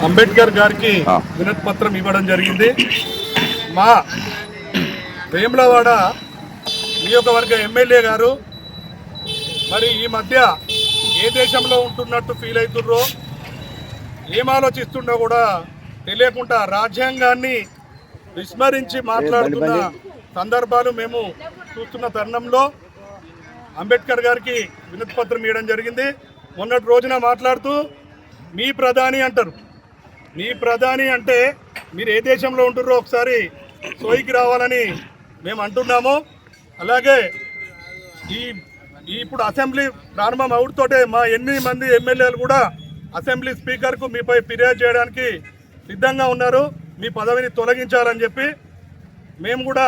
అంబేద్కర్ గారికి వినతి పత్రం ఇవ్వడం జరిగింది. మా వేములవాడ నియోజకవర్గ ఎమ్మెల్యే గారు మరి ఈ మధ్య ఏ దేశంలో ఉంటున్నట్టు ఫీల్ అవుతుర్రో, ఏం ఆలోచిస్తుండో కూడా తెలియకుండా రాజ్యాంగాన్ని విస్మరించి మాట్లాడుతున్న సందర్భాలు మేము చూస్తున్న తరుణంలో అంబేద్కర్ గారికి వినతి పత్రం ఇవ్వడం జరిగింది. మొన్నటి రోజున మాట్లాడుతూ మీ ప్రధాని అంటారు. మీ ప్రధాని అంటే మీరు ఏ దేశంలో ఉంటుర్రో ఒకసారి సోయికి రావాలని మేము అంటున్నాము. అలాగే ఇప్పుడు అసెంబ్లీ ప్రారంభం అవుతోటే మా 8 మంది ఎమ్మెల్యేలు కూడా అసెంబ్లీ స్పీకర్కు మీపై ఫిర్యాదు చేయడానికి సిద్ధంగా ఉన్నారు, మీ పదవిని తొలగించాలని చెప్పి. మేము కూడా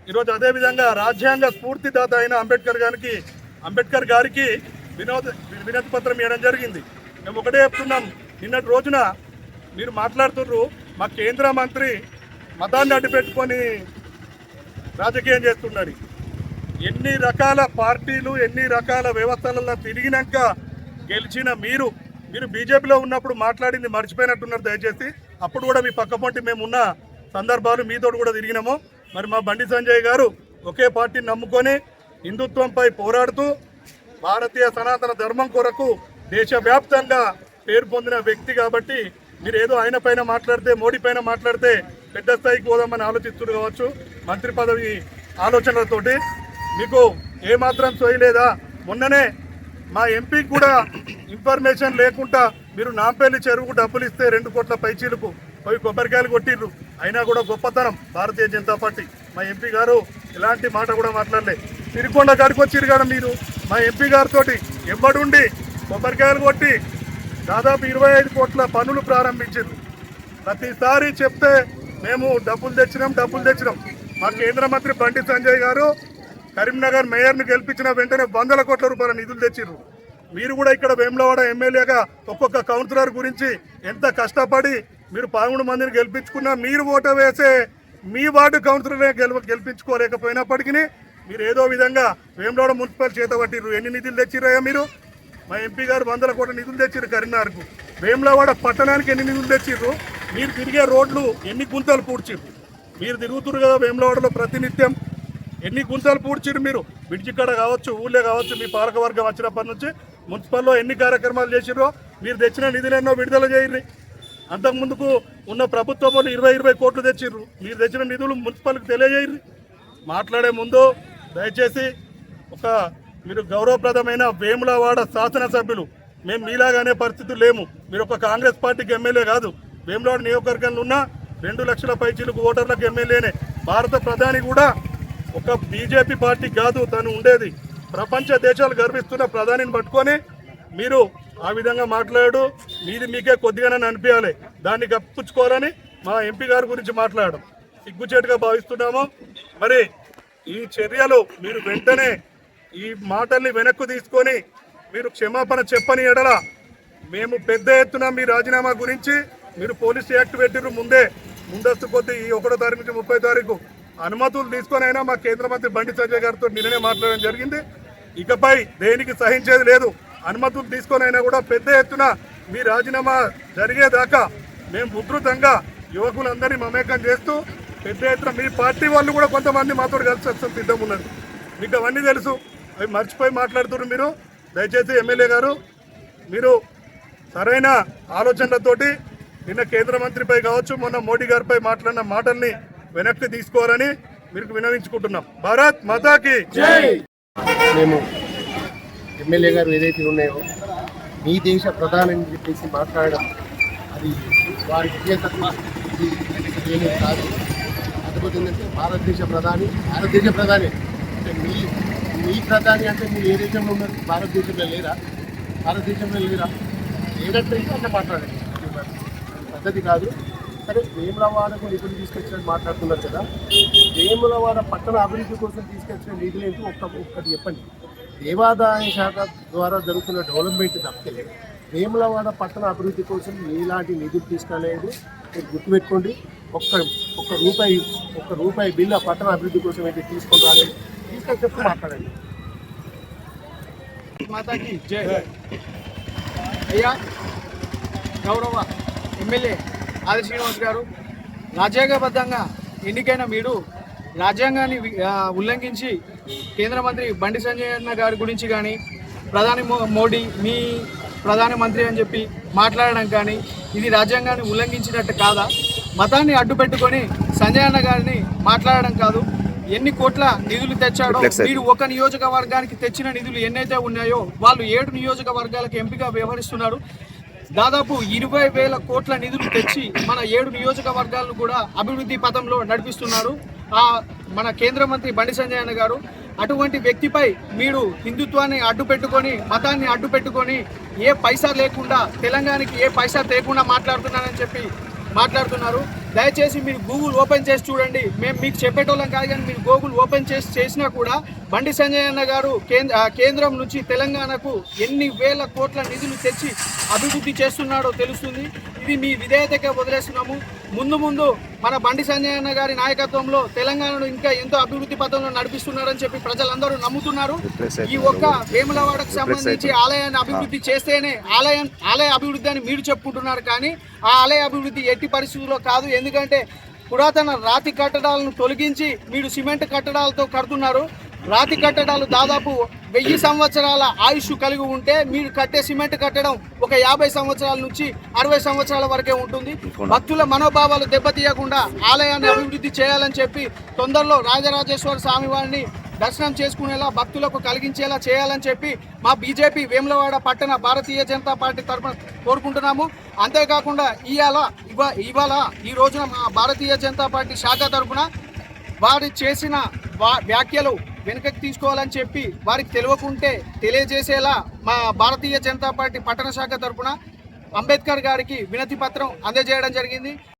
ఈరోజు అదేవిధంగా రాజ్యాంగ స్ఫూర్తిదాత అయిన అంబేద్కర్ గారికి వినతి పత్రం ఇవ్వడం జరిగింది. మేము ఒకటే చెప్తున్నాం, నిన్నటి రోజున మీరు మాట్లాడుతున్నారు మా కేంద్ర మంత్రి మతాన్ని అడ్డుపెట్టుకొని రాజకీయం చేస్తున్నాడు. ఎన్ని రకాల పార్టీలు ఎన్ని రకాల వ్యవస్థలలో తిరిగినాక గెలిచిన మీరు బీజేపీలో ఉన్నప్పుడు మాట్లాడింది మర్చిపోయినట్టున్నారు. దయచేసి అప్పుడు కూడా మీ పక్కపొంటి మేము ఉన్న సందర్భాలు మీతో కూడా తిరిగినాము. మరి మా బండి సంజయ్ గారు ఒకే పార్టీని నమ్ముకొని హిందుత్వంపై పోరాడుతూ భారతీయ సనాతన ధర్మం కొరకు దేశవ్యాప్తంగా పేరు పొందిన వ్యక్తి కాబట్టి మీరు ఏదో ఆయన పైన మాట్లాడితే, మోడీ పైన మాట్లాడితే పెద్ద స్థాయికి పోదామని ఆలోచిస్తున్నారు కావచ్చు. మంత్రి పదవి ఆలోచనలతోటి మీకు ఏమాత్రం సోయలేదా? మొన్ననే మా ఎంపీకి కూడా ఇన్ఫర్మేషన్ లేకుండా మీరు నాంపల్లి చెరువుకు డబ్బులు ఇస్తే 2 కోట్ల పైచీలకు పోయి కొబ్బరికాయలు కొట్టిర్రు. అయినా కూడా గొప్పతనం భారతీయ జనతా పార్టీ. మా ఎంపీ గారు ఎలాంటి మాట కూడా మాట్లాడలే. సిరికొండ కాడికి వచ్చిర్రు కదా మీరు మా ఎంపీ గారితో ఎవ్వడుండి కొబ్బరికాయలు కొట్టి దాదాపు 25 కోట్ల పనులు ప్రారంభించారు. ప్రతిసారి చెప్తే మేము డబ్బులు తెచ్చినాం. మా కేంద్ర మంత్రి బండి సంజయ్ గారు కరీంనగర్ మేయర్ను గెలిపించిన వెంటనే 100 కోట్ల రూపాయల నిధులు తెచ్చిర్రు. మీరు కూడా ఇక్కడ వేములవాడ ఎమ్మెల్యేగా ఒక్కొక్క కౌన్సిలర్ గురించి ఎంత కష్టపడి మీరు 11 మందిని గెలిపించుకున్నా మీరు ఓటు వేసే మీ వార్డు కౌన్సిలర్నే గెలిపించుకోలేకపోయినప్పటికీ మీరు ఏదో విధంగా వేములవాడ మున్సిపల్ చేత పట్టిర్రు. ఎన్ని నిధులు తెచ్చిర్రయ్యా మీరు? మా ఎంపీ గారు 100 కోట్ల నిధులు తెచ్చిర్రు కరీంనగర్కు. వేములవాడ పట్టణానికి ఎన్ని నిధులు తెచ్చిర్రు? మీరు తిరిగే రోడ్లు ఎన్ని గుంతలు పూడ్చిర్రు? మీరు తిరుగుతున్నారు కదా వేములవాడలో ప్రతినిత్యం, ఎన్ని గుంతలు పూడ్చిర్రు మీరు? బ్రిడ్జి కాడ కావచ్చు, ఊళ్ళే కావచ్చు, మీ పాలకవర్గం వచ్చినప్పటి నుంచి మున్సిపల్లో ఎన్ని కార్యక్రమాలు చేసిర్రో మీరు తెచ్చిన నిధులెన్నో విడుదల చేయర్రి. అంతకుముందుకు ఉన్న ప్రభుత్వం వాళ్ళు 20 కోట్లు తెచ్చిర్రు. మీరు తెచ్చిన నిధులు మున్సిపల్కి తెలియజేయర్రి. మాట్లాడే ముందు దయచేసి మీరు గౌరవప్రదమైన వేములవాడ శాసనసభ్యులు, మేము మీలాగానే పరిస్థితులు లేము. మీరు ఒక కాంగ్రెస్ పార్టీకి ఎమ్మెల్యే కాదు. వేములవాడ నియోజకవర్గంలో ఉన్న 2 లక్షల పైచీలకు ఓటర్లకు ఎమ్మెల్యేనే. భారత ప్రధాని కూడా ఒక బీజేపీ పార్టీ కాదు తను ఉండేది. ప్రపంచ దేశాలు గర్విస్తున్న ప్రధానిని పట్టుకొని మీరు ఆ విధంగా మాట్లాడు, మీది మీకే కొద్దిగానే అనిపించాలి. దాన్ని కప్పుచ్చుకోవాలని మా ఎంపీ గారి గురించి మాట్లాడడం సిగ్గుచేటుగా భావిస్తున్నాము. మరి ఈ చర్యలు మీరు వెంటనే ఈ మాటల్ని వెనక్కు తీసుకొని మీరు క్షమాపణ చెప్పని ఎడల మేము పెద్ద ఎత్తున మీ రాజీనామా గురించి మీరు పోలీస్ యాక్ట్ పెట్టిర్రు ముందస్తు కొద్ది ఈ 1వ తారీఖు నుంచి 30వ తారీఖు అనుమతులు తీసుకొని అయినా మా కేంద్ర మంత్రి బండి సంజయ్ గారితో నిన్ననే మాట్లాడడం జరిగింది. ఇకపై దేనికి సహించేది లేదు. అనుమతులు తీసుకొని అయినా కూడా పెద్ద ఎత్తున మీ రాజీనామా జరిగేదాకా మేము ఉధృతంగా యువకులందరినీ మమేకం చేస్తూ పెద్ద ఎత్తున మీ పార్టీ వాళ్ళు కూడా కొంతమంది మాతో కలిసి వస్తాం సిద్ధం ఉన్నారు. మీకు అవన్నీ తెలుసు, అవి మర్చిపోయి మాట్లాడుతున్నారు మీరు. దయచేసి ఎమ్మెల్యే గారు మీరు సరైన ఆలోచనలతోటి నిన్న కేంద్ర మంత్రిపై కావచ్చు, మొన్న మోడీ గారిపై మాట్లాడిన మాటల్ని వెనక్కి తీసుకోవాలని మీకు వినవించుకుంటున్నాం. భారత్ మాతాకి జై. మేము ఎమ్మెల్యే గారు ఏదైతే ఉన్నాయో మీ దేశ ప్రధాని అని చెప్పేసి మాట్లాడడం అది వారి విజేతత్వ ఏమీ కాదు. కాకపోతే ఏంటంటే భారతదేశ ప్రధాని అంటే మీ ప్రధాని అంటే మీరు ఏ దేశంలో ఉన్నారు? భారతదేశంలో లేరా? ఏదంటే అంటే మాట్లాడండి, పద్ధతి కాదు. సరే, వేములవాడకు నిధులు తీసుకొచ్చినట్టు మాట్లాడుతున్నారు కదా. వేములవాడ పట్టణ అభివృద్ధి కోసం తీసుకొచ్చిన నిధులు ఏంటి ఒక్కటి చెప్పండి. దేవాదాయ శాఖ ద్వారా జరుగుతున్న డెవలప్మెంట్ తప్పితే వేములవాడ పట్టణ అభివృద్ధి కోసం ఎలాంటి నిధులు తీసుకోలేదు. మీరు గుర్తుపెట్టుకోండి. ఒక్క రూపాయి బిల్లు ఆ పట్టణ అభివృద్ధి కోసం అయితే తీసుకొని రాలేదు. తీసుకొని చెప్తూ మాట్లాడండి. మాతాకి జై. అయ్యా గౌరవ ఎమ్మెల్యే ఆది శ్రీనివాస్ గారు రాజ్యాంగబద్ధంగా ఎన్నికైన మీరు రాజ్యాంగాన్ని ఉల్లంఘించి కేంద్ర మంత్రి బండి సంజయ్ అన్న గారి గురించి కానీ ప్రధాని మోడీ మీ ప్రధానమంత్రి అని చెప్పి మాట్లాడడం కానీ ఇది రాజ్యాంగాన్ని ఉల్లంఘించినట్టు కాదా? మతాన్ని అడ్డు పెట్టుకొని సంజయ్ అన్న గారిని మాట్లాడడం కాదు. ఎన్ని కోట్ల నిధులు తెచ్చాడో మీరు ఒక నియోజకవర్గానికి తెచ్చిన నిధులు ఎన్నైతే ఉన్నాయో వాళ్ళు 7 నియోజకవర్గాలకు ఎంపిక వ్యవహరిస్తున్నారు. దాదాపు 20,000 కోట్ల నిధులు తెచ్చి మన 7 నియోజకవర్గాలను కూడా అభివృద్ధి పథంలో నడిపిస్తున్నారు మన కేంద్ర మంత్రి బండి సంజయ్ అన్న గారు. అటువంటి వ్యక్తిపై మీరు హిందుత్వాన్ని అడ్డు పెట్టుకొని మతాన్ని అడ్డు పెట్టుకొని ఏ పైసా లేకుండా తెలంగాణకి ఏ పైసా తేకుండా మాట్లాడుతున్నారని చెప్పి మాట్లాడుతున్నారు. దయచేసి మీరు గూగుల్ ఓపెన్ చేసి చూడండి. మేము మీకు చెప్పేటోళ్ళం కాదు, కానీ మీరు గూగుల్ ఓపెన్ చేసినా కూడా బండి సంజయ్ అన్న గారు కేంద్రం నుంచి తెలంగాణకు ఎన్ని వేల కోట్ల నిధులు తెచ్చి అభివృద్ధి చేస్తున్నాడో తెలుస్తుంది. ఇది మీ విధేయతకే వదిలేస్తున్నాము. ముందు మన బండి సంజయ్ అన్న గారి నాయకత్వంలో తెలంగాణను ఇంకా ఎంతో అభివృద్ధి పథంలో నడిపిస్తున్నారని చెప్పి ప్రజలందరూ నమ్ముతున్నారు. ఈ ఒక్క వేములవాడకు సంబంధించి ఆలయాన్ని అభివృద్ధి చేస్తేనే ఆలయ అభివృద్ధి అని మీరు చెప్పుకుంటున్నారు, కానీ ఆ ఆలయ అభివృద్ధి ఎట్టి పరిస్థితుల్లో కాదు. ఎందుకంటే పురాతన రాతి కట్టడాలను తొలగించి మీరు సిమెంట్ కట్టడాలతో కడుతున్నారు. రాతి కట్టడాలు దాదాపు 1000 సంవత్సరాల ఆయుష్ కలిగి ఉంటే మీరు కట్టే సిమెంట్ కట్టడం ఒక 50 సంవత్సరాల నుంచి 60 సంవత్సరాల వరకే ఉంటుంది. భక్తుల మనోభావాలు దెబ్బతీయకుండా ఆలయాన్ని అభివృద్ధి చేయాలని చెప్పి తొందరలో రాజరాజేశ్వర స్వామి వారిని దర్శనం చేసుకునేలా భక్తులకు కలిగించేలా చేయాలని చెప్పి మా బీజేపీ వేములవాడ పట్టణ భారతీయ జనతా పార్టీ తరఫున కోరుకుంటున్నాము. అంతేకాకుండా ఇవాళ ఈ రోజున మా భారతీయ జనతా పార్టీ శాఖ తరఫున వారు చేసిన వ్యాఖ్యలు వెనుకకి తీసుకోవాలని చెప్పి వారికి తెలియకుంటే తెలియజేసేలా మా భారతీయ జనతా పార్టీ పట్టణ శాఖ తరఫున అంబేద్కర్ గారికి వినతి పత్రం అందజేయడం జరిగింది.